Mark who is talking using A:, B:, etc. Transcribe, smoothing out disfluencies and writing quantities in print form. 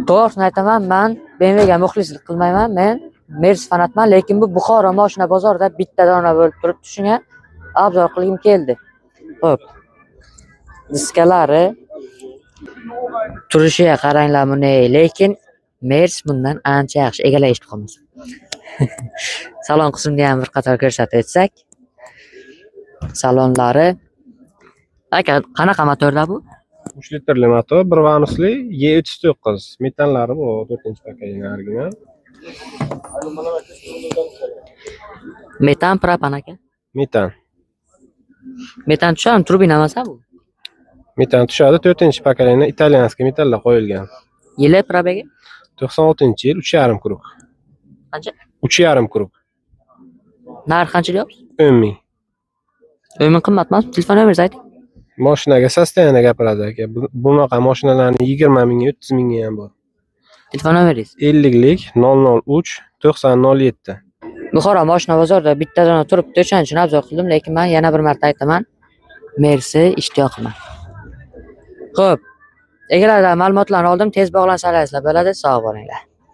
A: To'g'risini aytaman, men BMWga muxlislik qilmayman. Men Mercedes fanatman, lekin bu Buxoro mashina bozorida bitta dona bo'lib turibdi. Shunga obzor qilgim keldi. Xo'p. Diskalari turishiga qaranglar buni, lekin Mercedes bundan ancha yaxshi. Egalar eshitib qolmasin. Salon qismini ham bir qator ko'rsatib o'tsak. Salonlari aka, qanaqa motorda bu?
B: 3 litrli motor, 1 vanusli E39. Metallari bu 4-paketli original.
A: Metan, propan aka.
B: Metan.
A: Metan tushadi, turbina emas bu.
B: Metan tushadi, 4-paketli italyanskiy metallar qo'yilgan.
A: Yili probegi?
B: 96-yil, 3,5 krug.
A: Qancha?
B: 3,5 krug.
A: Narx qancha deyapsiz?
B: 10 ming.
A: O'yin qimmat emas, telefon nomeringizni ayting.
B: Mashinaga sostoyanida gapiradi aka. Bunaqa mashinalarning 20 mingga, 30 mingga ham bor.
A: Telefon nomeringiz?
B: 50lik 003 9007.
A: Buxoro mashina bozorida bittadan turibdi, o'shaning uchun obzor qildim, lekin men yana bir marta aytaman, Mercedes ishtiyoqman. Xo'p. Egalardan ma'lumotlarni oldim, tez bog'lansalaringizlar bo'ladi. Sog' bo'linglar.